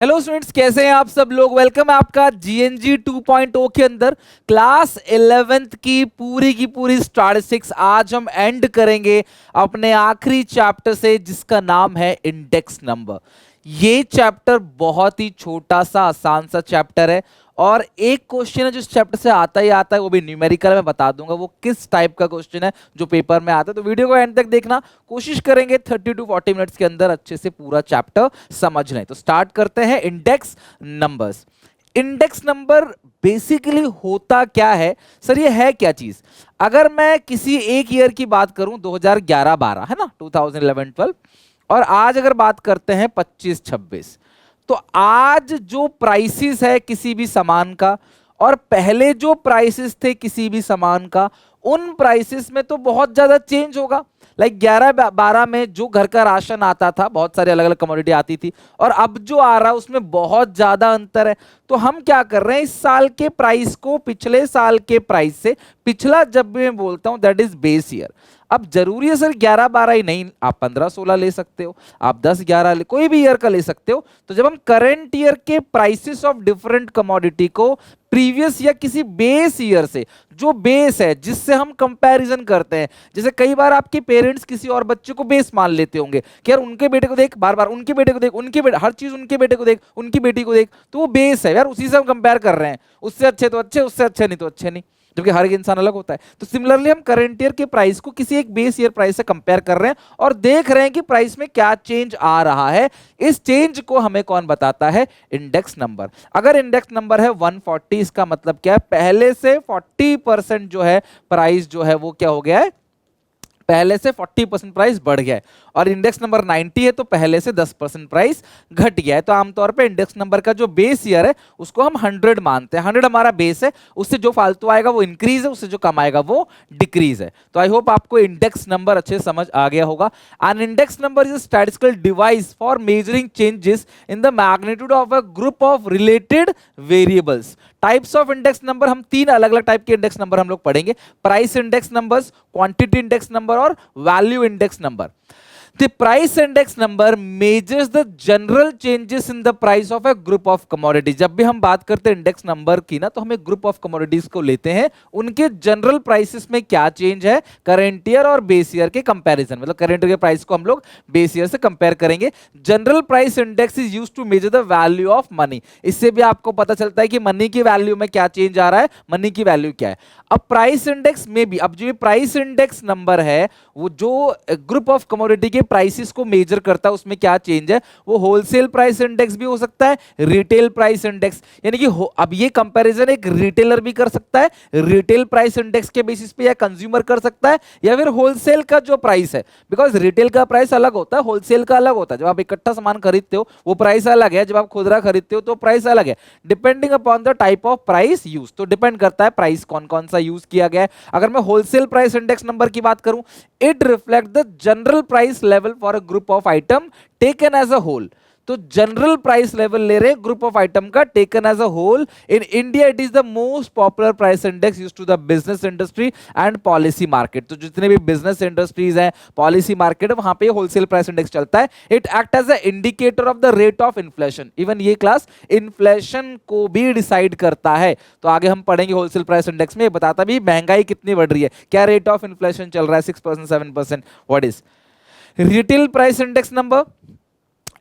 Hello students, कैसे हैं आप सब लोग। वेलकम है आपका जीएनजी 2.0 के अंदर क्लास 11th की पूरी स्टैटिस्टिक्स। आज हम एंड करेंगे अपने आखिरी चैप्टर से जिसका नाम है इंडेक्स नंबर। ये चैप्टर बहुत ही छोटा सा आसान सा चैप्टर है और एक क्वेश्चन है जो इस चैप्टर से आता ही आता है, वो भी न्यूमेरिकल। मैं बता दूंगा वो किस टाइप का क्वेश्चन है जो पेपर में आता है, तो वीडियो को एंड तक देखना। कोशिश करेंगे 30 to 40 मिनट्स के अंदर अच्छे से पूरा चैप्टर समझ लें। तो स्टार्ट करते हैं index numbers. Index number basically होता क्या है सर, ये है क्या चीज। अगर मैं किसी एक ईयर की बात करूं, 2011-12 है ना, 2011-12, और आज अगर बात करते हैं 25-26, तो आज जो प्राइसेस है किसी भी सामान का और पहले जो प्राइसेस थे किसी भी सामान का, उन प्राइसेस में तो बहुत ज्यादा चेंज होगा। लाइक 11-12 में जो घर का राशन आता था, बहुत सारी अलग अलग कमोडिटी आती थी, और अब जो आ रहा है उसमें बहुत ज्यादा अंतर है। तो हम क्या कर रहे हैं, इस साल के प्राइस को पिछले साल के प्राइस से, पिछला जब भी मैं बोलता हूं दैट इज बेस ईयर। अब जरूरी है सर 11-12 ही नहीं, आप 15-16 ले सकते हो, आप 10-11 कोई भी ईयर का ले सकते हो। तो जब हम करंट ईयर के प्राइसेस ऑफ डिफरेंट कमोडिटी को प्रीवियस या किसी बेस ईयर से, जो बेस है जिससे हम कंपैरिजन करते हैं, जैसे कई बार आपके पेरेंट्स किसी और बच्चे को बेस मान लेते होंगे कि यार उनके बेटे को देख, बार बार उनके बेटे को देख, उनके बेटे, हर चीज उनके बेटे को देख, उनकी बेटी को देख, तो वो बेस है यार, उसी से हम कंपेयर कर रहे हैं। उससे अच्छे तो अच्छे, उससे अच्छे नहीं तो अच्छे नहीं, जबकि हर एक इंसान अलग होता है। तो सिमिलरली हम करंट ईयर के प्राइस को किसी एक बेस ईयर प्राइस से कंपेयर कर रहे हैं और देख रहे हैं कि प्राइस में क्या चेंज आ रहा है। इस चेंज को हमें कौन बताता है, इंडेक्स नंबर। अगर इंडेक्स नंबर है 140, इसका मतलब क्या है, पहले से 40% जो है प्राइस जो है वो क्या हो गया है, पहले से 40% प्राइस बढ़ गया है। और इंडेक्स नंबर 90 है तो पहले से 10% प्राइस घट गया है। तो आमतौर पे इंडेक्स नंबर का जो बेस ईयर है उसको हम 100 मानते हैं। 100 हमारा बेस है, उससे जो फालतू आएगा वो इंक्रीज है, उससे जो कम आएगा वो डिक्रीज है। तो आई होप आपको इंडेक्स नंबर अच्छे से समझ आ गया होगा। An index number is a statistical device for measuring changes in the magnitude of a group of related variables. Types of index number, हम 3 अलग अलग टाइप के इंडेक्स नंबर हम लोग पढ़ेंगे। Price index numbers, quantity index number और value index number. The price index number measures the general changes in the price of a group of commodities। जब भी हम बात करते हैं इंडेक्स नंबर की ना, तो हम एक ग्रुप ऑफ कमोडिटीज को लेते हैं, उनके जनरल प्राइसेस में क्या चेंज है करंट ईयर और बेस ईयर के कंपैरिजन। मतलब करंट ईयर के प्राइस को हम लोग बेस ईयर से कंपेयर करेंगे। General price index is used to measure the value of money. इससे भी आपको पता चलता है कि मनी की वैल्यू में क्या चेंज आ रहा है, मनी की वैल्यू क्या है। अब प्राइस इंडेक्स में भी, अब जो ये प्राइस इंडेक्स नंबर है वो जो ग्रुप ऑफ कमोडिटी के प्राइसेस को मेजर करता है उसमें क्या चेंज है, वो होलसेल प्राइस इंडेक्स भी हो सकता है, रिटेल प्राइस इंडेक्स, यानी कि अब ये कंपैरिजन एक रिटेलर भी कर सकता है, रिटेल प्राइस इंडेक्स के बेसिस पे, या कंज्यूमर कर सकता है, या फिर होलसेल का जो प्राइस है। बिकॉज रिटेल का प्राइस अलग होता है, होलसेल का अलग होता है। जब आप इकट्ठा सामान खरीदते हो वो प्राइस अलग है, जब आप खुदरा खरीदते हो तो प्राइस अलग है, depending upon the type of price use. तो डिपेंड करता है प्राइस कौन कौन सा यूज किया गया है। अगर मैं होलसेल प्राइस इंडेक्स नंबर की बात करूं, it reflects the general price level for a group of item taken as a whole। तो जनरल प्राइस लेवल ले रहे हैं ग्रुप ऑफ आइटम का, taken as a whole. In India it is the most popular price index used to the business industry and policy market. तो जितने भी business industries हैं, policy market है, वहां पे होलसेल प्राइस इंडेक्स चलता है। It act as a indicator of the rate of inflation. Even ये क्लास इन्फ्लेशन को भी डिसाइड करता है। तो आगे हम पढ़ेंगे होलसेल प्राइस इंडेक्स में, बताता भी महंगाई कितनी बढ़ रही है, क्या रेट ऑफ इन्फ्लेशन चल रहा है, 6%, 7%, what is. Retail price index number,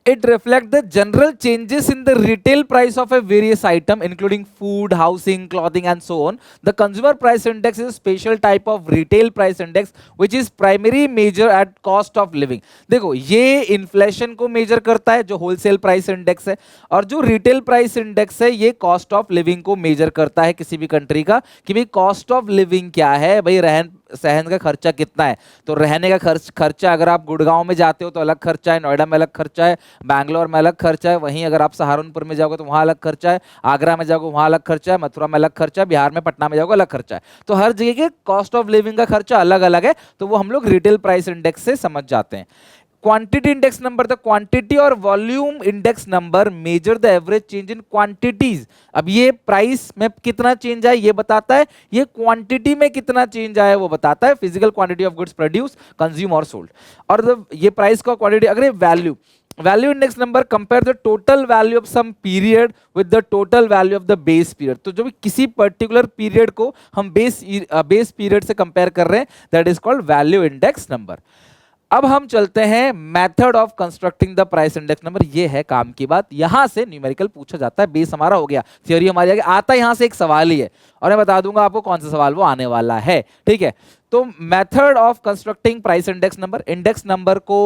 it reflects the general changes in the retail price of a various item including food, housing, clothing and so on. The consumer price index is a special type of retail price index which is primary measure at cost of living। देखो ये inflation को major करता है जो wholesale price index है, और जो retail price index है ये कॉस्ट ऑफ लिविंग को मेजर करता है किसी भी कंट्री का, कि भाई कॉस्ट ऑफ लिविंग क्या है, भाई रहन सहन का खर्चा कितना है। तो रहने का खर्चा अगर आप गुड़गांव में जाते हो तो अलग खर्चा है, नोएडा में अलग खर्चा है, बैंगलोर में अलग खर्चा है, वहीं अगर आप सहारनपुर में जाओगे तो वहाँ अलग खर्चा है, आगरा में जाओगे वहाँ अलग खर्चा है, मथुरा में अलग खर्चा है, बिहार में पटना में जाओगे अलग खर्चा है। तो हर जगह के कॉस्ट ऑफ लिविंग का खर्चा अलग अलग है, तो वो हम लोग रिटेल प्राइस इंडेक्स से समझ जाते हैं। Quantity index number, the quantity और volume index number measure the average change in quantities. अब ये प्राइस में कितना चेंज आया ये बताता है, ये क्वांटिटी में कितना चेंज आया वो बताता है, physical quantity of goods produce, consume और सोल्ड। और ये प्राइस का क्वांटिटी, अगर ये value, value index number compare the total value of some period with the total value of the base period. तो जो भी किसी पर्टिकुलर पीरियड को हम बेस पीरियड से कंपेयर कर रहे हैं, that is called value index number. अब हम चलते हैं method of constructing the price index number. ये है काम की बात, यहां से न्यूमेरिकल पूछा जाता है। बेस हमारा हो गया, थ्योरी हमारी आगे आता है, यहां से एक सवाल ही है और मैं बता दूंगा आपको कौन सा सवाल वो आने वाला है। ठीक है, तो method of constructing price index number, index number को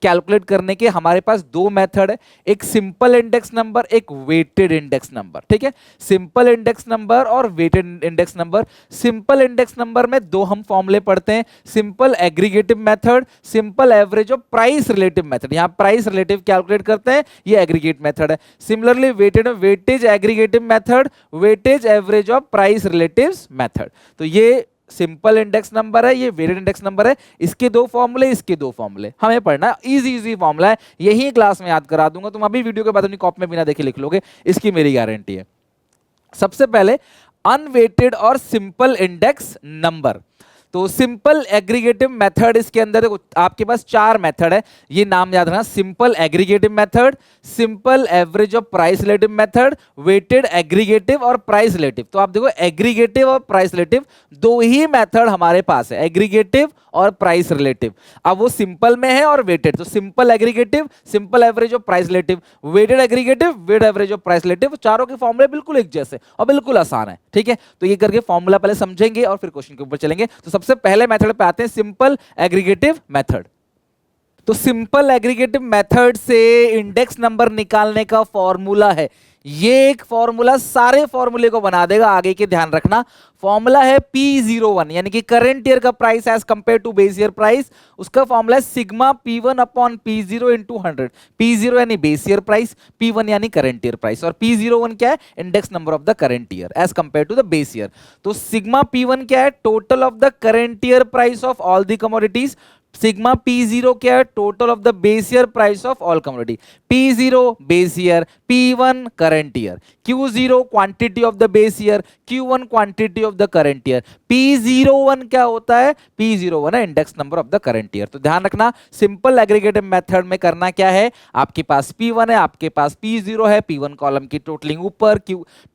कैलकुलेट करने के हमारे पास दो मेथड है, एक सिंपल इंडेक्स नंबर, एक वेटेड इंडेक्स नंबर। ठीक है, सिंपल इंडेक्स नंबर और weighted index number. Simple index number में दो हम फॉर्मूले पढ़ते हैं, simple aggregative method, simple average of price relative method. यहां प्राइस रिलेटिव कैलकुलेट करते हैं, ये एग्रीगेट मेथड है। Similarly weighted, weightage aggregative method, weightage average of price relative method. तो ये सिंपल इंडेक्स नंबर है, ये वेटेड इंडेक्स नंबर है। इसके दो फॉर्मूले, इसके दो फॉर्मूले हमें पढ़ना है। इजी इजी फॉर्मूला है, यही क्लास में याद करा दूंगा, तुम अभी वीडियो के बाद अपनी कॉपी में बिना देखे लिख लोगे, इसकी मेरी गारंटी है। सबसे पहले अनवेटेड और सिंपल इंडेक्स नंबर। तो सिंपल एग्रीगेटिव मेथड, इसके अंदर देखो आपके पास चार मेथड है, ये नाम याद रखना, simple aggregative method, simple average of price relative method, weighted aggregative और प्राइस रिलेटिव। तो आप देखो एग्रीगेटिव और प्राइस रिलेटिव दो ही मेथड हमारे पास है, एग्रीगेटिव और प्राइस रिलेटिव। अब वो सिंपल में है और वेटेड, तो simple aggregative, simple average of price relative, weighted aggregative, weighted average of price relative. चारों के फॉर्मूले बिल्कुल एक जैसे और बिल्कुल आसान है। ठीक है, तो ये करके फॉर्मूला पहले समझेंगे और फिर क्वेश्चन के ऊपर चलेंगे। तो सबसे पहले मेथड पे आते हैं, सिंपल एग्रीगेटिव मेथड। तो सिंपल एग्रीगेटिव मेथड से इंडेक्स नंबर निकालने का फॉर्मूला है, ये एक फॉर्मूला सारे फॉर्मूले को बना देगा, आगे के ध्यान रखना। फॉर्मूला है P01, यानी कि करंट ईयर का price as compare to base year price. उसका फॉर्मूला है sigma P1 upon P0 into 100। P0 यानी बेस ईयर प्राइस, P1 यानी करंट ईयर प्राइस, और P01 क्या है, index number of the current year as compare to the base year. तो sigma P1 क्या है, total of the current year price of all the commodities. Sigma P0 क्या है, total of the base year price of all commodity. P0 base year, P1 current year, Q0 quantity of the base year, Q1 quantity of the current year. P01 क्या होता है, P01 है index number of the current year. तो ध्यान रखना, simple aggregative method में करना क्या है, आपके पास P1 है, आपके पास P0 है, P1 कॉलम की टोटलिंग ऊपर,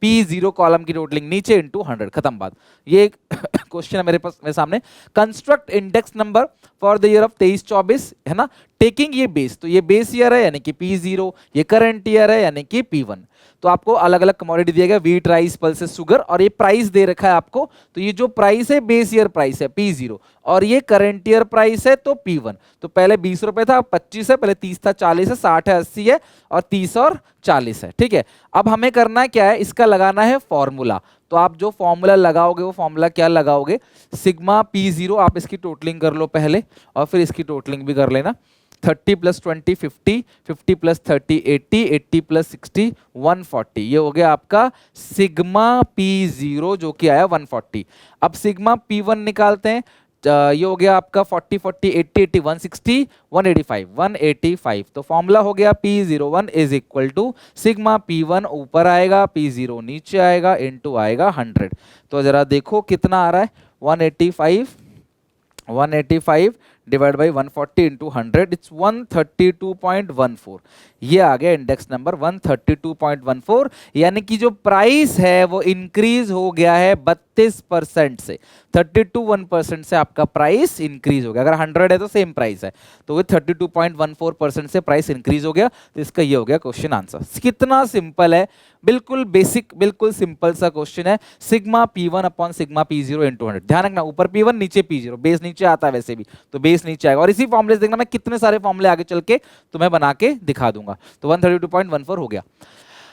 P0 कॉलम की टोटलिंग नीचे इंटू 100, खत्म बात। ये क्वेश्चन है मेरे सामने, construct index number for the year of 23-24, है ना, टेकिंग ये बेस, तो ये बेस ईयर है यानी कि P0, ये करंट ईयर है यानी कि P1। तो आपको अलग अलग कमोडिटी दिया गया, व्हीट, राइस, पल्सेस, शुगर, और ये प्राइस दे रखा है आपको। तो ये जो प्राइस है बेस ईयर प्राइस है P0, और ये करंट ईयर प्राइस है तो P1। तो पहले 20 रुपए था, 25 है, पहले 30 था, 40 है, 60 है, 80 है, और 30 और 40 है। ठीक है, अब हमें करना क्या है, इसका लगाना है फॉर्मूला। तो आप जो फॉर्मूला लगाओगे वो फॉर्मूला क्या लगाओगे, सिग्मा P0, आप इसकी टोटलिंग कर लो पहले और फिर इसकी टोटलिंग भी कर लेना। 30 + 20 50, 50 + 30 80, 80 + 60 140, ये हो गया आपका सिग्मा P0 जो कि आया 140। अब सिग्मा P1 निकालते हैं, ये हो गया आपका 40 40 80 80 160 185 185। तो फॉर्मूला हो गया P01 is equal to sigma P1 ऊपर आएगा, P0 नीचे आएगा, इनटू आएगा 100। तो जरा देखो कितना आ रहा है, 185 डिवाइड बाई 140 इंटू 100, इट्स 132.14। ये आ गया इंडेक्स नंबर 132.14, यानी कि जो प्राइस है वो इंक्रीज हो गया है 32% से, 32.1% से आपका प्राइस इंक्रीज हो गया। अगर 100 है तो सेम प्राइस है, तो वो 32.14% से प्राइस इंक्रीज हो गया। तो इसका ये हो गया क्वेश्चन आंसर। कितना सिंपल है, बिल्कुल बेसिक, बिल्कुल सिंपल सा क्वेश्चन है। Sigma P1 upon sigma P0 into 100। ध्यान रखना, ऊपर P1 नीचे P0, बेस नीचे आता है वैसे भी, तो बेस नीचे आएगा। और इसी फॉर्मूले से देखना, मैं कितने सारे फॉर्मूले आगे चल के तुम्हें बना के दिखा दूंगा। तो 132.14 हो गया।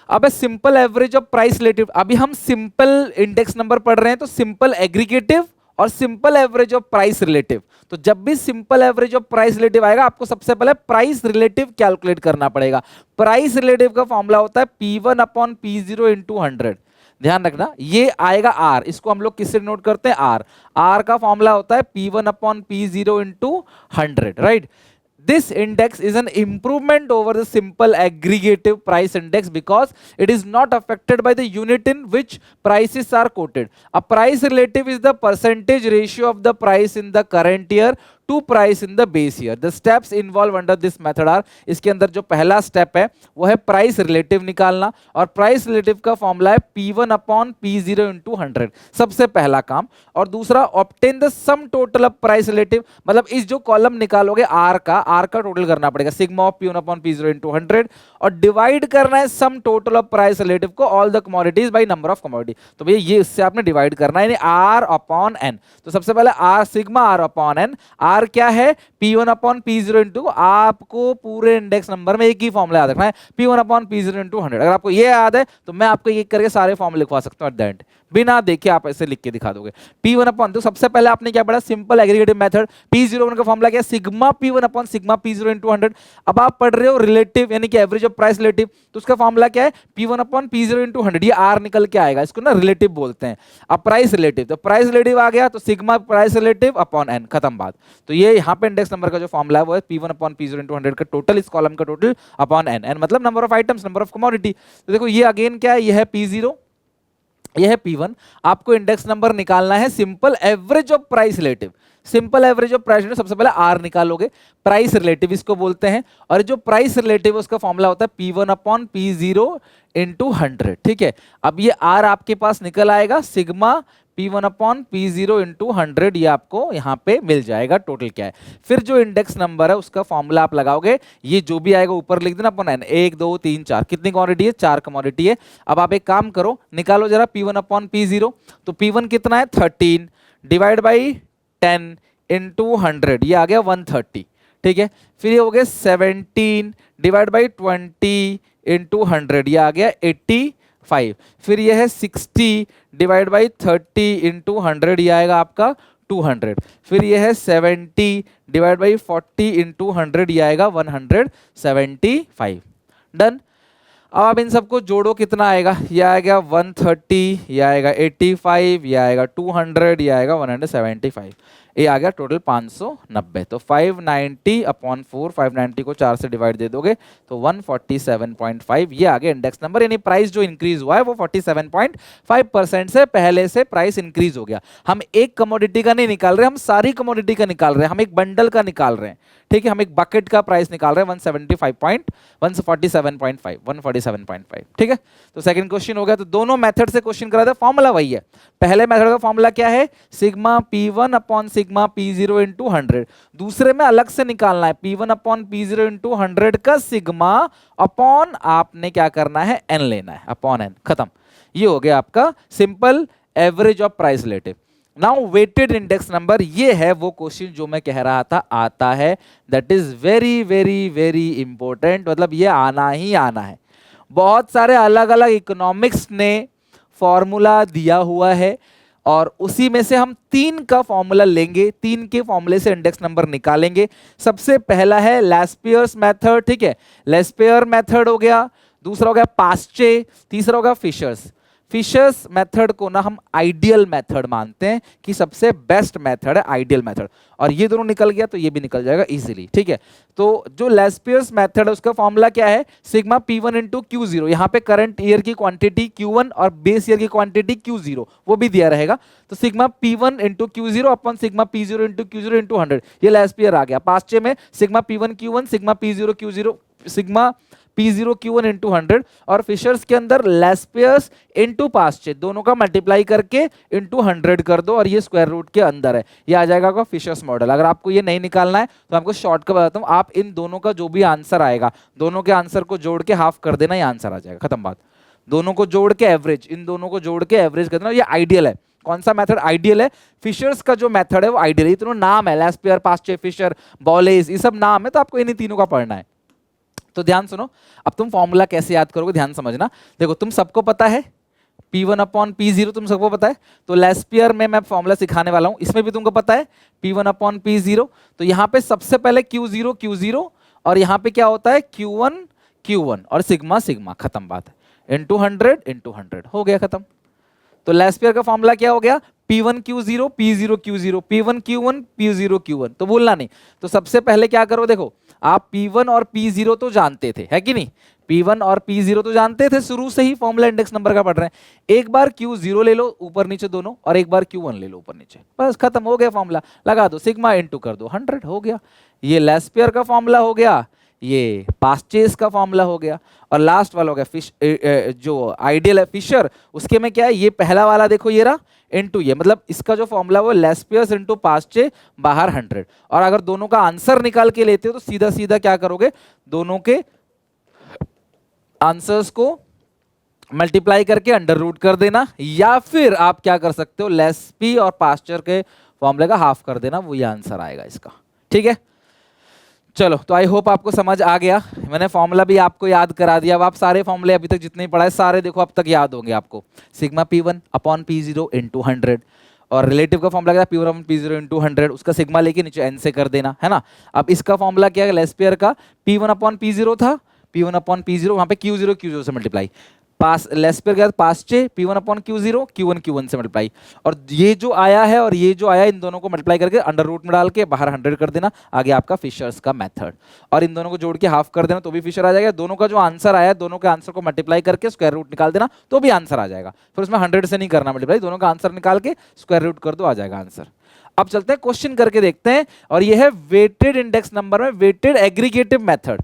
अब simple average of price relative, अभी हम सिंपल इंडेक्स नंबर पढ़ रहे हैं, तो सिंपल एग्रीगेटिव और simple average of price relative. तो जब भी simple average of price relative आएगा, आपको सबसे पहले प्राइस रिलेटिव कैलकुलेट करना पड़ेगा। प्राइस रिलेटिव का फॉर्मूला होता है P1 अपॉन P0 इंटू 100। ध्यान रखना, ये आएगा R, इसको हम लोग किससे नोट करते हैं, R। R का फॉर्मूला होता है P1 upon P0 into 100, right. This index is an improvement over the simple aggregative price index because it is not affected by the unit in which prices are quoted. A price relative is the percentage ratio of the price in the current year to price in the base year. The steps involve under this method are, इसके अंदर जो पहला step है वो है price relative निकालना, और price relative का फॉर्मूला है P1 अपॉन P0 इंटू 100, सबसे पहला काम। और दूसरा obtain the some total of price relative, मतलब इस जो कॉलम निकालोगे आर का टोटल करना पड़ेगा, sigma of P1 upon P0 into 100, और डिवाइड करना है sum total of price relative को all the commodities by number of commodity. तो भैया ये इससे आपने डिवाइड करना है आर अपॉन एन। तो सबसे पहले R sigma R upon N, R क्या है P1 अपॉन P0 इंटू, आपको पूरे इंडेक्स नंबर में एक ही फॉर्मूला याद रखना है, P1 अपॉन P0 इंटू 100। अगर आपको ये याद है तो मैं आपको एक करके सारे फॉर्मूले लिखवा सकता हूं एट द एंड, बिना देखे आप ऐसे लिख के दिखा दोगे। P1 अपॉन, तो सबसे पहले आपने क्या पढ़ा, सिंपल एग्रीगेटिव मेथड, P01 का फॉर्मूला क्या है, sigma P1 upon sigma P0 into 100। अब आप पढ़ रहे हो रिलेटिव यानी कि एवरेज ऑफ प्राइस रिलेटिव, तो उसका फॉर्मूला क्या है P1 अपॉन P0 इंटू 100, ये आर निकल के आएगा, इसको ना रिलेटिव बोलते हैं। अब प्राइस रिलेटिव, तो प्राइस रिलेटिव आ गया तो sigma price relative upon N, खत्म बात। तो ये यहाँ पे इंडेक्स नंबर का जो फॉर्मूला है वो है P1 अपॉन P0 इंटू 100 का टोटल, इस कॉलम का टोटल अपॉन एन, एन मतलब number of items, number of commodity. तो देखो ये अगेन क्या है, ये है P0, यह है P1, आपको इंडेक्स नंबर निकालना है simple average of price relative, simple average of price relative, सबसे पहले आर निकालोगे, प्राइस रिलेटिव इसको बोलते हैं, और जो प्राइस रिलेटिव है उसका फॉर्मूला होता है P1 अपॉन P0 इंटू 100, ठीक है। अब ये आर आपके पास निकल आएगा sigma P1 upon P0 into 100, ये आपको यहाँ पे मिल जाएगा टोटल क्या है। फिर जो इंडेक्स नंबर है उसका फॉर्मूला आप लगाओगे, ये जो भी आएगा ऊपर लिख देना अपॉन एन, 1 2 3 4, कितनी क्वांटिटी है, 4 कमोडिटी है। अब आप एक काम करो, निकालो जरा P1 अपॉन P0, तो P1 कितना है 13 डिवाइड बाई 10 इंटू 100, ये आ गया 130, ठीक है। फिर ये हो गया 17 डिवाइड बाई 20 इंटू 100, ये आ गया 85। फिर ये है 60 डिवाइड बाई 30 इंटू 100, ये आएगा आपका 200। फिर ये है 70 डिवाइड बाई 40 इंटू 100, ये आएगा 175। डन। अब आप इन सबको जोड़ो, कितना आएगा, ये आएगा 130, ये आएगा 85, ये आएगा 200, ये आएगा 175, ये आ गया टोटल 590। तो 590 अपॉन 4, 590 को 4 से डिवाइड दे दोगे तो 147.5, ये आ गया इंडेक्स नंबर, यानी प्राइस जो इंक्रीज हुआ है वो 47.5% से पहले से प्राइस इंक्रीज हो गया। हम एक कमोडिटी का नहीं निकाल रहे, हम सारी कमोडिटी का निकाल रहे हैं, हम एक बंडल का निकाल रहे हैं, ठीक है। हम एक बकेट का प्राइस निकाल रहे हैं 147.5, ठीक है। तो सेकंड क्वेश्चन हो गया। तो दोनों मेथड से क्वेश्चन करा था, फॉर्मूला वही है। पहले मेथड का फॉर्मूला क्या है, sigma P1 upon sigma P0 into 100, दूसरे में अलग से निकालना है P1 अपॉन P0 इंटू 100 का सिग्मा अपॉन, आपने क्या करना है n लेना है, अपॉन n, खत्म। ये हो गया आपका simple average of price relative. Now weighted index number, ये है वो क्वेश्चन जो मैं कह रहा था आता है, that is very very very important, मतलब ये आना ही आना है। बहुत सारे अलग अलग इकोनॉमिक्स ने फॉर्मूला दिया हुआ है और उसी में से हम 3 का फॉर्मूला लेंगे, 3 के फॉर्मूले से इंडेक्स नंबर निकालेंगे। सबसे पहला है लेस्पियर्स मेथड, ठीक है, लेस्पियर मेथड हो गया, दूसरा हो गया पास्चे, तीसरा हो गया फिशर्स। फिशर्स मेथड को ना हम आइडियल मेथड मानते हैं कि सबसे बेस्ट मेथड है आइडियल मेथड, और ये दोनों निकल गया तो ये भी निकल जाएगा इजीली, ठीक है। तो जो लेस्पियर्स मेथड है उसका फॉर्मूला क्या है, सिग्मा P1 इंटू Q0, यहाँ पे करंट ईयर की क्वांटिटी Q1 और बेस ईयर की क्वांटिटी Q0 वो भी दिया रहेगा, तो सिग्मा P1 इंटू Q0 अपन sigma P0 into Q0 into 100, ये लेस्पियर आ गया। पास्चे में sigma P1 Q1 sigma P0 Q0 sigma P0 Q1 into 100, और फिशर्स के अंदर लेस्पियर्स इंटू पास्चे दोनों का मल्टीप्लाई करके इंटू 100 कर दो, और ये स्क्वायर रूट के अंदर है, ये आ जाएगा आपका फिशर्स मॉडल। अगर आपको ये नहीं निकालना है तो आपको शॉर्टकट बताता हूँ, आप इन दोनों का जो भी आंसर आएगा, दोनों के आंसर को जोड़ के हाफ कर देना, ये आंसर आ जाएगा, खत्म बात। दोनों को जोड़ के एवरेज, इन दोनों को जोड़ के एवरेज कर देना, ये आइडियल है। कौन सा मेथड आइडियल है, फिशर्स का जो मेथड है वो आइडियल है। इतनों नाम है, लेस्पियर, पास्चे, फिशर, बॉलेज, ये सब नाम है, तो आपको इन्हीं तीनों का पढ़ना है। तो ध्यान सुनो, अब तुम फॉर्मूला कैसे याद करोगे, ध्यान समझना। देखो तुम सबको पता है P1 अपॉन P0, तुम सबको पता है, तो लेस्पियर में मैं फॉर्मूला सिखाने वाला हूं, इसमें भी तुमको पता है P1 अपॉन P0। तो यहां पे सबसे पहले Q0 Q0, और यहां पे क्या होता है Q1 Q1 और सिग्मा सिग्मा, खत्म बात है, इंटू 100 हो गया, खत्म। तो लेस्पियर का फॉर्मूला क्या हो गया, P1 Q0 P0 Q0, P1 Q1 P0 Q1, तो भूलना नहीं। तो सबसे पहले क्या करो, देखो आप P1 और P0 तो जानते थे, है कि नहीं? P1 और P0 तो जानते थे, शुरू से ही फॉर्मूला इंडेक्स नंबर का पढ़ रहे हैं। एक बार Q0 ले लो ऊपर नीचे दोनों, और एक बार Q1 ले लो ऊपर नीचे, बस खत्म हो गया फॉर्मूला। लगा दो सिग्मा इनटू कर दो 100, हो गया। ये लेस्पियर का फॉर्मूला हो गया, ये पास्चेस का फॉर्मूला हो गया, और लास्ट वाला हो गया फिश जो आइडियल है फिशर, उसके में क्या है, ये पहला वाला देखो ये रहा इनटू ये, मतलब इसका जो फॉर्मूला वो लेस्पियर्स इनटू पास्चे बाहर 100। और अगर दोनों का आंसर निकाल के लेते हो तो सीधा सीधा क्या करोगे, दोनों के आंसर्स को मल्टीप्लाई करके अंडर रूट कर देना, या फिर आप क्या कर सकते हो, लेस्पी और पास्चर के फॉर्मूले का हाफ कर देना, वो ये आंसर आएगा इसका। ठीक है, चलो तो आई होप आपको समझ आ गया। मैंने फॉर्मूला भी आपको याद करा दिया। अब आप सारे फॉर्मूले अभी तक जितने पढ़ाए सारे देखो अब तक याद होंगे आपको। Sigma P1 upon P0 into 100, और रिलेटिव का फॉर्मूला क्या है, P1 अपॉन P0 इंटू 100, उसका सिग्मा लेके नीचे n से कर देना, है ना। अब इसका फॉर्मूला क्या है, लेस्पियर का P1 अपॉन P0 था, P1 अपॉन P0 वहां पे Q0 से मल्टीप्लाई, पास लेस्पियर के बाद पास्चे P1 upon Q0 Q1 Q1 से मल्टीप्लाई, और ये जो आया है और ये जो आया, इन दोनों को मल्टीप्लाई करके अंडर रूट में डाल के बाहर 100 कर देना, आगे आपका फिशर्स का मेथड। और इन दोनों को जोड़ के हाफ कर देना तो भी फिशर आ जाएगा। दोनों का जो आंसर आया, दोनों के आंसर को मल्टीप्लाई करके स्क्वायर रूट निकाल देना तो भी आंसर आ जाएगा। फिर उसमें 100 से नहीं करना मल्टीप्लाई, दोनों का आंसर निकाल के स्क्वायर रूट कर दो, आ जाएगा आंसर। अब चलते हैं क्वेश्चन करके देखते हैं, और ये है वेटेड इंडेक्स नंबर में वेटेड एग्रीगेटिव मेथड,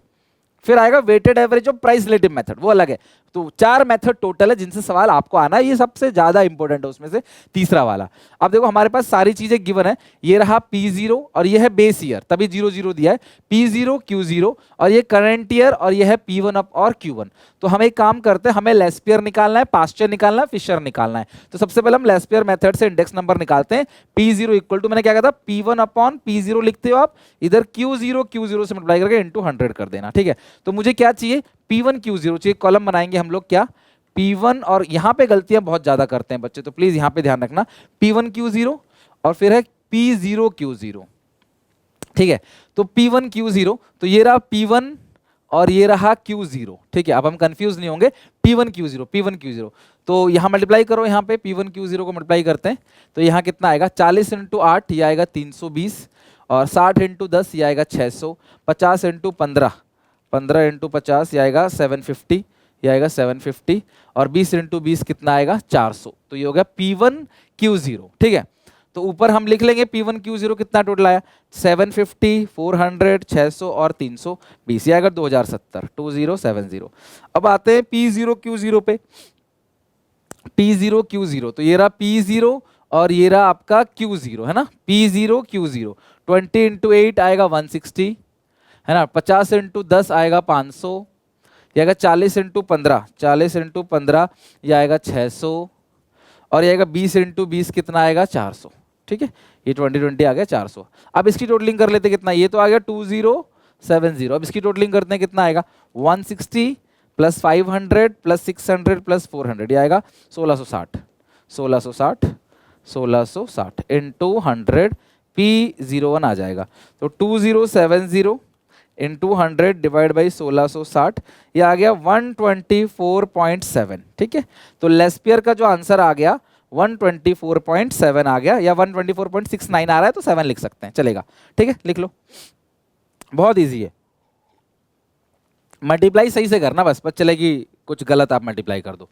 फिर आएगा वेटेड एवरेज और प्राइस रिलेटिव मेथड, वो अलग है। तो 4 मेथड टोटल है जिनसे सवाल आपको आना है, ये सबसे ज्यादा इंपॉर्टेंट है उसमें से तीसरा वाला। अब देखो हमारे पास सारी चीजें गिवन है, ये रहा P0 और ये है बेस ईयर, तभी 00 दिया है, P0 Q0, और ये करंट ईयर, और ये है P1 अप और Q1। तो हम एक काम करते हैं, हमें लेस्पियर निकालना है, पास्चर निकालना है, फिशर निकालना है। तो सबसे पहले हम लेस्पियर मेथड से इंडेक्स नंबर निकालते हैं। P0 इक्वल टू, मैंने क्या कहा था, P1 अपॉन P0 लिखते हो आप, इधर Q0 से मल्टीप्लाई करके इंटू 100 कर देना। ठीक है, तो मुझे क्या चाहिए, P1 Q0 चाहिए। कॉलम बनाएंगे हम लोग क्या, P1, और यहां पे गलतियां बहुत ज्यादा करते हैं बच्चे, तो प्लीज यहां पे ध्यान रखना, P1 Q0 और फिर है P0 Q0। ठीक है, तो P1 Q0, तो ये रहा P1 और ये रहा Q0। ठीक है, अब हम कंफ्यूज नहीं होंगे, P1 Q0, तो यहां मल्टीप्लाई करो, यहां पे P1 Q0 को मल्टीप्लाई करते हैं, तो यहां कितना आएगा, 40 इंटू 8 ये आएगा 320, और 60 इंटू 10 ये आएगा 600, 50 इंटू 15 इंटू 50 ये आएगा 750, ये आएगा 750, और 20 इंटू 20 कितना आएगा, 400। तो ये हो गया P1 Q0। ठीक है, तो ऊपर हम लिख लेंगे P1 Q0 कितना टोटल आया, 750, 400, 600 और 320, ये आएगा 2070, 2070। अब आते हैं P0 Q0 पे, P0 Q0, तो ये रहा P0 और ये रहा आपका Q0, है ना। P0 Q0, 20 इंटू 8 आएगा 160, है ना, 50 इंटू 10 आएगा 500, ये आएगा 40 इंटू 15 ये आएगा 600, और ये आएगा 20 इंटू 20 कितना आएगा, 400। ठीक है, ये 20 आ गया 400। अब इसकी टोटलिंग कर लेते कितना, ये तो आ गया 2070, अब इसकी टोटलिंग करते हैं कितना आएगा, 160 प्लस 500 प्लस 600 प्लस 400, ये आएगा 1660 इंटू 100, P01 आ जाएगा। तो 2070 इंटू 100 डिवाइड बाई 1660, ये आ गया 124.7। ठीक है, तो लेस्पियर का जो आंसर आ गया 124.7 आ गया, या 124.69 आ रहा है, तो 7 लिख सकते हैं, चलेगा। ठीक है, लिख लो, बहुत इजी है। मल्टीप्लाई सही से करना, बस चलेगी, कुछ गलत आप मल्टीप्लाई कर दो।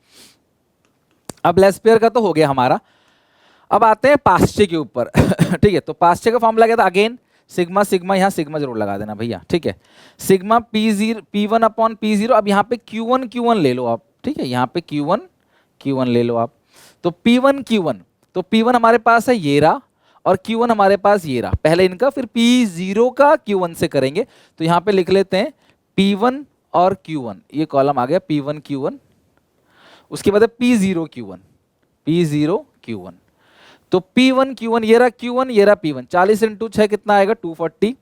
अब लेस्पियर का तो हो गया हमारा, अब आते हैं पास्चे के ऊपर। ठीक है, तो पास्चे का फॉर्मूला क्या था, अगेन सिग्मा सिग्मा, यहाँ सिग्मा जरूर लगा देना भैया। ठीक है, सिग्मा P1 अपॉन P0, अब यहाँ पे Q1 ले लो आप। ठीक है, यहाँ पे Q1 ले लो आप, तो P1 Q1, तो P1 हमारे पास है ये रहा, और Q1 हमारे पास ये रहा, पहले इनका, फिर P0 का Q1 से करेंगे, तो यहाँ पे लिख लेते हैं P1 और Q1, ये कॉलम आ गया P1 Q1, उसके बाद है P0 Q1, तो P1 Q1, ये रहा Q1, ये रहा P1, 40 इंटू 6 कितना आएगा 240,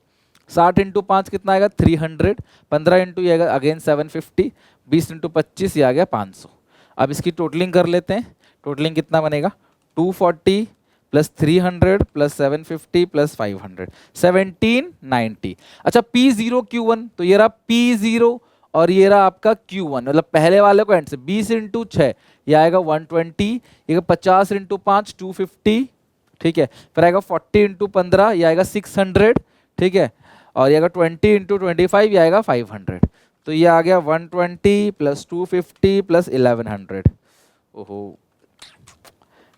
60 इंटू 5 कितना आएगा 300, 15 इंटू ये आएगा अगेन 750, 20 इंटू 25 ये आ गया 500। अब इसकी टोटलिंग कर लेते हैं, टोटलिंग कितना बनेगा, 240 प्लस 300 प्लस 750 प्लस 500, 1790। अच्छा, P0 Q1, तो ये रहा P0 और ये रहा आपका Q1, मतलब पहले वाले को एंड से 20 इंटू 6 ये आएगा 120, ये 50 इंटू 5 250, ठीक है, फिर आएगा 40 इंटू 15 ये आएगा 600, ठीक है, और ये अगर 20 इंटू 25 ये आएगा 500। तो ये आ गया 120 प्लस 250 प्लस 1100। ओहो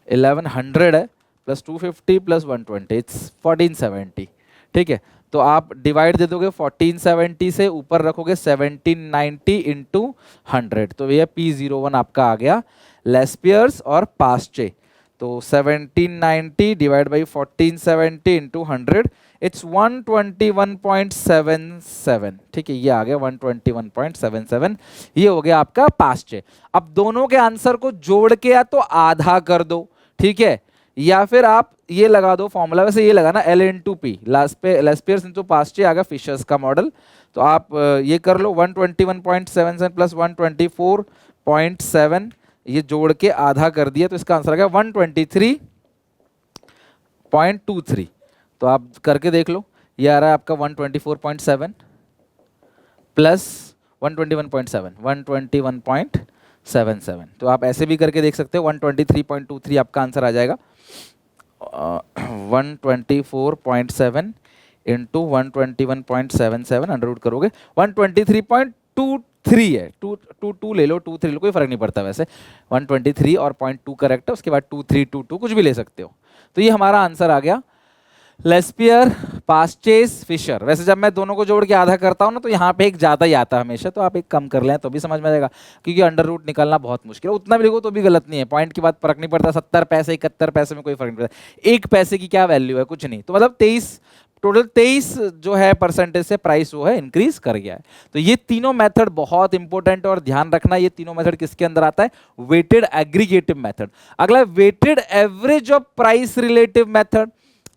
1100 है प्लस 250 प्लस 120 इट्स 1470। ठीक है, तो आप डिवाइड दे दोगे 1470 से, ऊपर रखोगे 1790 इंटू 100, तो ये P01 आपका आ गया लेस्पियर्स और पास्चे। तो 1790 डिवाइड बाई 1470 इंटू 100 इट्स 121.77। ठीक है, ये आ गया 121.77, ये हो गया आपका पास्चे। अब दोनों के आंसर को जोड़ के या तो आधा कर दो, ठीक है, या फिर आप ये लगा दो फॉर्मूला, वैसे ये लगा ना L into P, Laspeyres into पास्चे आ गया फिशर्स का मॉडल। तो आप ये कर लो 121.77 प्लस 124.7, ये जोड़ के आधा कर दिया तो इसका आंसर आ गया 123.23। तो आप करके देख लो, ये आ रहा है आपका 124.7 प्लस 121.7 121.77। तो आप ऐसे भी करके देख सकते हो, 123.23 आपका आंसर आ जाएगा। 124.7 इंटू 121.77 अंडर रूट करोगे 123.23 है, 2 ले लो, 2 3 लो, कोई फर्क नहीं पड़ता वैसे। 123 और 0.2 करेक्ट है, उसके बाद 2322 कुछ भी ले सकते हो। तो ये हमारा आंसर आ गया लेस्पियर, पास्चेस, फिशर। वैसे जब मैं दोनों को जोड़ के आधा करता हूँ ना तो यहाँ पे एक ज़्यादा ही आता है हमेशा, तो आप एक कम कर लें तो भी समझ में आएगा, क्योंकि अंडर रूट निकालना बहुत मुश्किल है। उतना भी लिखो तो भी गलत नहीं है, पॉइंट की बात फर्क नहीं पड़ता, 70 पैसे 71 पैसे में कोई फर्क नहीं पड़ता, 1 पैसे की क्या वैल्यू है, कुछ नहीं। तो मतलब 23 जो है परसेंटेज से प्राइस वो है इंक्रीज कर गया है। तो ये तीनों मेथड बहुत इंपॉर्टेंट है और ध्यान रखना, ये तीनों मेथड किसके अंदर आता है, वेटेड एग्रीगेटिव मेथड। अगला weighted average of price relative method.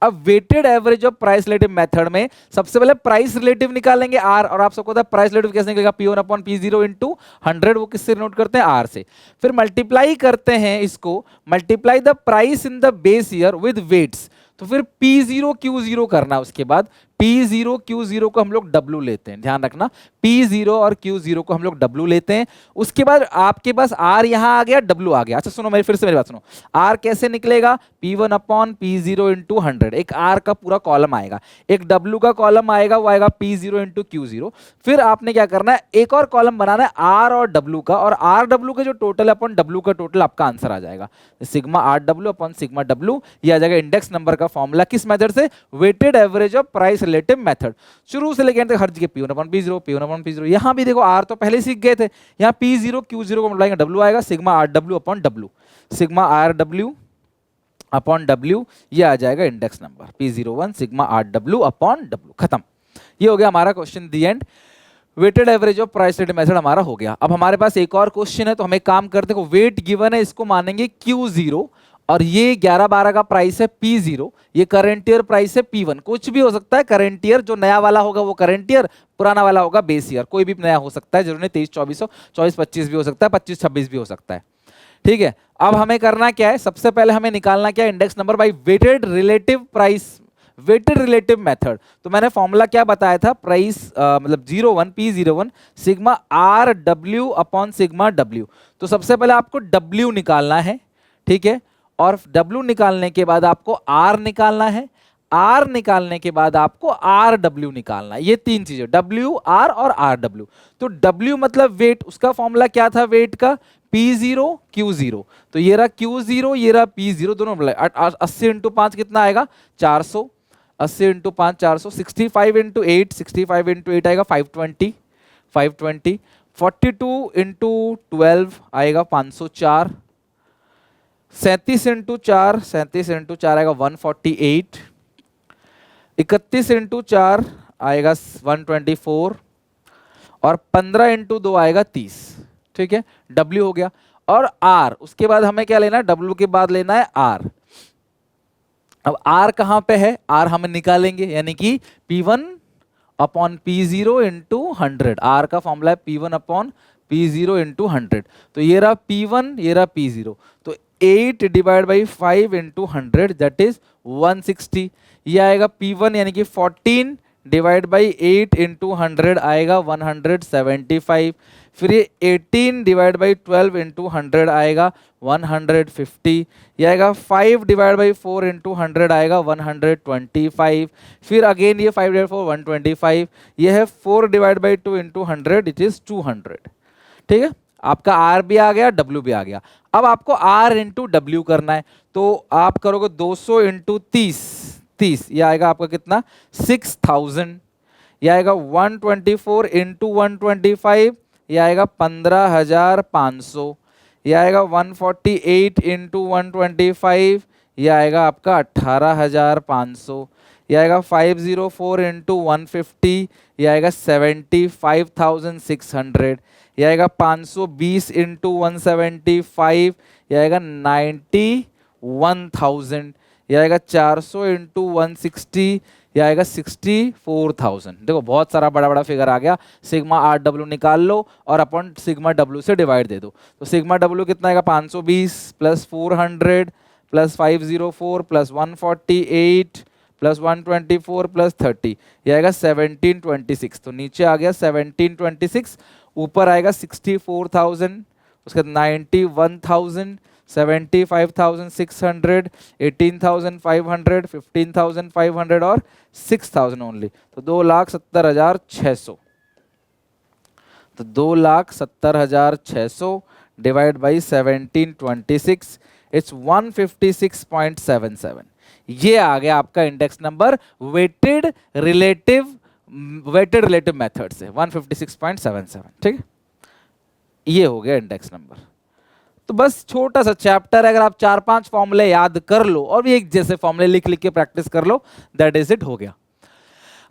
अब weighted average of price relative method में सबसे पहले प्राइस रिलेटिव निकालेंगे आर, और आप सबको पता है प्राइस रिलेटिव कैसे निकलेगा, P1 अपॉन P0 इंटू 100, वो किससे नोट करते हैं, आर से। फिर मल्टीप्लाई करते हैं इसको, multiply the price in the base year with weights, तो फिर P0 Q0 करना। उसके बाद P0 Q0 को हम लोग W लेते हैं, ध्यान रखना P0 और Q0 को हम लोग W लेते हैं। उसके बाद आपके पास R यहाँ आ गया, W आ गया। अच्छा सुनो, फिर से मेरी बात सुनो, R कैसे निकलेगा, P1 अपॉन P0 इंटू 100, एक R का पूरा कॉलम आएगा, एक W का कॉलम आएगा, वो आएगा P0 इंटू Q0। फिर आपने क्या करना है, एक और कॉलम बनाना है R और W का, और R W के जो टोटल है अपॉन W का टोटल, आपका आंसर आ जाएगा sigma RW upon sigma W। ये आ जाएगा इंडेक्स नंबर का फॉर्मूला, किस मेथड से, weighted average of price relative method. शुरू से लेकर तक हर जगह P1 upon P0 P1 upon P0। यहां भी देखो R तो पहले सीख गए थे, यहां P0 Q0 को मिलाएंगे, W आएगा sigma RW upon W, sigma RW upon W, ये आ जाएगा index number P01 sigma RW upon W। खत्म, ये हो गया हमारा question the end. Weighted average of price relative method हमारा हो गया। अब हमारे पास एक और क्वेश्चन है, तो हम एक काम करते हैं, वेट गिवन है, इसको मानेंगे Q0, और ये 11-12 का प्राइस है P0, ये करंट ईयर प्राइस है P1। कुछ भी हो सकता है, करंट ईयर जो नया वाला होगा वो करंट ईयर, पुराना वाला होगा बेस ईयर, कोई भी नया हो सकता है, जरूरी नहीं 23-24 हो, 24-25 भी हो सकता है, 25-26 भी हो सकता है। ठीक है, अब हमें करना क्या है, सबसे पहले हमें निकालना क्या है, index number by weighted relative price, weighted relative method. तो मैंने फॉर्मूला क्या बताया था, प्राइस मतलब 01 P01 sigma RW upon sigma W। तो सबसे पहले आपको W निकालना है, ठीक है, और W निकालने के बाद आपको R निकालना है, R निकालने के बाद आपको RW निकालना है। ये तीन चीजें, W, R और RW। तो W मतलब वेट, उसका फॉर्मूला क्या था वेट का, P0 Q0। तो ये रहा Q0, ये रहा P0, दोनों 80 इंटू 5 कितना आएगा, 400, 80 इंटू 5 400, 65 इंटू 8, 65 इंटू 8 आएगा 520, 520, 42 इंटू 12 आएगा 504, 37 इंटू 4, 37 इंटू 4 आएगा 148, 31 इंटू 4 आएगा 124, और 15 इंटू 2 आएगा 30। ठीक है, W हो गया। और R, उसके बाद हमें क्या लेना है, W के बाद लेना है R। अब R कहाँ पे है, R हम निकालेंगे, यानी कि P1 upon P0 into 100। R का फॉर्मूला है P1 अपॉन P0 इंटू 100। तो ये रहा P1, ये रहा P0, तो 8 divide by 5 into 100 that is 160। ये आएगा P1 यानी कि 14 डिवाइड बाई 8 इंटू 100 आएगा 175। फिर ये 18 डिवाइड बाई 12 इंटू 100 आएगा 150। ये आएगा 5 डिवाइड बाई 4 इंटू 100 आएगा 125। फिर अगेन ये 5 डिवाइड 4 125। ये है 4 divide by 2 into 100 it is 200। ठीक है, आपका आर भी आ गया, डब्ल्यू भी आ गया। अब आपको आर इंटू डब्ल्यू करना है, तो आप करोगे 200 इंटू 30, ये आएगा आपका कितना 6000। ये आएगा 124 इंटू 125, ये आएगा 15500। ये आएगा 148 इंटू 125, ये आएगा आपका 18500। ये आएगा 504 इंटू 150, ये आएगा 75600। ये आएगा 520 इंटू 175, ये आएगा 91000। ये आएगा 400 इंटू 160, ये आएगा 64000। देखो बहुत सारा बड़ा बड़ा फिगर आ गया। सिग्मा आर डब्ल्यू निकाल लो और अपन सिग्मा डब्ल्यू से डिवाइड दे दो। तो सिग्मा डब्ल्यू कितना आएगा 520 plus 400 plus 504 plus 148 plus 124 plus 30, ये आएगा 1726। तो नीचे आ गया 1726, ऊपर आएगा 64000, उसके बाद 91000, 75600, 18500, 15500 और 6000 ओनली। तो 2,70,600। तो 2,70,600 डिवाइड बाई 1726, इट्स 156.77। ये आ गया आपका index number weighted relative method से 156.77। ठीक है, ये हो गया इंडेक्स नंबर। तो बस छोटा सा चैप्टर है, अगर आप 4-5 फॉर्मूले याद कर लो और भी एक जैसे फॉर्मूले लिख लिख के प्रैक्टिस कर लो, दैट इज इट, हो गया।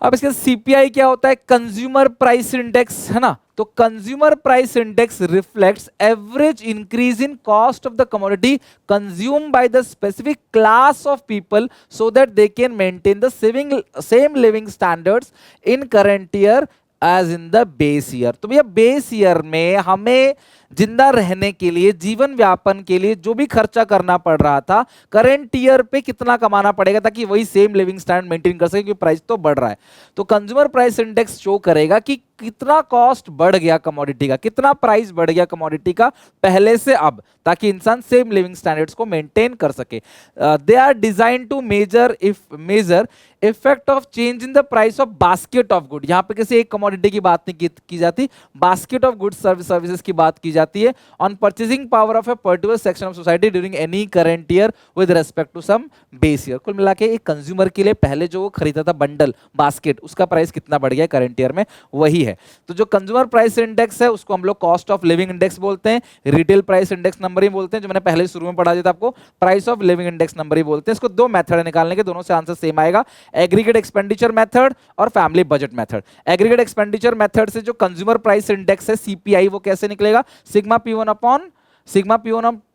अब इसके सीपीआई क्या होता है? कंज्यूमर प्राइस इंडेक्स, है ना। तो consumer price index reflects average increase in cost of the commodity consume by the specific class of people so that they can maintain the same living standards in current year as in the base year. तो भैया base year में हमें जिंदा रहने के लिए, जीवन व्यापन के लिए जो भी खर्चा करना पड़ रहा था, करंट ईयर पे कितना कमाना पड़ेगा ताकि वही सेम लिविंग स्टैंडर्ड मेंटेन कर सके, क्योंकि प्राइस तो बढ़ रहा है। तो कंज्यूमर प्राइस इंडेक्स शो करेगा कि कितना कॉस्ट बढ़ गया कमोडिटी का, कितना प्राइस बढ़ गया कमोडिटी का पहले से अब, ताकि इंसान सेम लिविंग स्टैंडर्ड्स को मेंटेन कर सके। They are design to measure effect of change in the price of basket of good. यहां पे किसी एक कमोडिटी की बात नहीं की जाती, बास्केट ऑफ गुड्स सर्विसेज की बात की जाती है। On purchasing power of a particular section of society during any current year with respect to some base year. कुल मिला के एक कंज्यूमर के लिए पहले जो वो खरीदा था बंडल, बास्केट, उसका प्राइस कितना बढ़ गया करंट ईयर में, वही है। तो जो कंज्यूमर प्राइस इंडेक्स है उसको हम लोग कॉस्ट ऑफ लिविंग इंडेक्स बोलते हैं, रिटेल प्राइस इंडेक्स नंबर ही बोलते हैं, जो मैंने पहले शुरू में पढ़ा दिया था आपको, price of living index number ही बोलते हैं। इसको दो मेथड है निकालने के, दोनों से आंसर सेम आएगा, एग्रीगेट एक्सपेंडिचर मेथड और family budget method. Aggregate expenditure method से जो कंज्यूमर प्राइस इंडेक्स है सीपीआई, वो कैसे निकलेगा? Sigma P1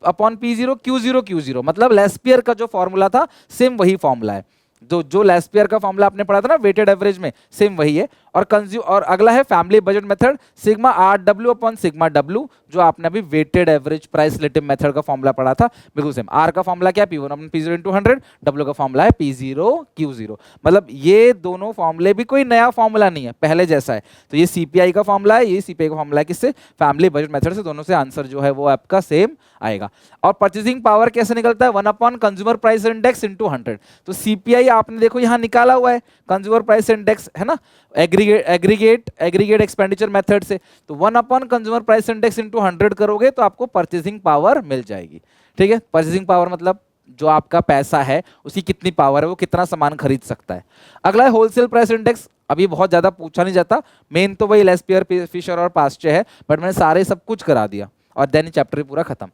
upon P0 Q0, मतलब लेस्पियर का जो फॉर्मूला था सेम वही फॉर्मूला है। जो लेस्पियर का फॉर्मूला आपने पढ़ा था ना वेटेड एवरेज में, सेम वही है। और अगला है family budget method, sigma RW upon sigma W, जो आपने अभी weighted average price relative method का फॉर्मूला पढ़ा था, बिल्कुल सेम। R का फॉर्मूला क्या है? P1 upon P0 into 100, W का फॉर्मूला है P0 Q0। मतलब ये दोनों फॉर्मूले भी कोई नया फॉर्मूला नहीं है, पहले जैसा है। तो ये सीपीआई का फॉर्मूला है, ये सीपीआई का फॉर्मूला है किससे? फैमिली बजट मेथड से। दोनों से आंसर जो है वो आपका सेम आएगा। और परचेसिंग पावर कैसे निकलता है? 1 upon consumer price index into 100। तो सीपीआई आपने देखो यहाँ निकाला हुआ है, कंज्यूमर प्राइस इंडेक्स, है ना, एग्रीगेट एक्सपेंडिचर मेथड से। तो 1 upon consumer price index into 100 करोगे तो आपको परचेसिंग पावर मिल जाएगी। ठीक है, परचेसिंग पावर मतलब जो आपका पैसा है उसकी कितनी पावर है, वो कितना सामान खरीद सकता है। अगला है होलसेल प्राइस इंडेक्स। अभी बहुत ज्यादा पूछा नहीं जाता, मेन तो वही लेस्पियर, फिशर और पास्चे है, बट मैंने सारे सब कुछ करा दिया और देन चैप्टर पूरा खत्म।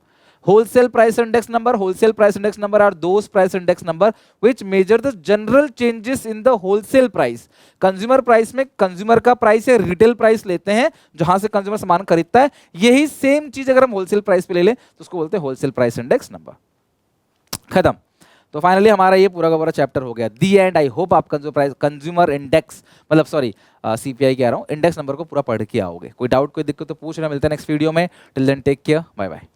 Wholesale price index number are those price index number which measure the general changes in the wholesale price. Consumer price में कंज्यूमर का प्राइस या रिटेल प्राइस लेते हैं जहां से कंज्यूमर सामान खरीदता है, यही सेम चीज अगर हम होलसेल प्राइस पे ले लें तो उसको बोलते हैं होलसेल प्राइस इंडेक्स नंबर। खत्म। तो फाइनली हमारा ये पूरा का पूरा चैप्टर हो गया, दी एंड। आई होप आप कंज्यूमर इंडेक्स मतलब सॉरी सीपीआई कह रहा हूँ, इंडेक्स नंबर को पूरा पढ़ के आओगे। कोई डाउट कोई दिक्कत तो पूछना। मिलते हैं नेक्स्ट वीडियो में। Till then take care, bye bye.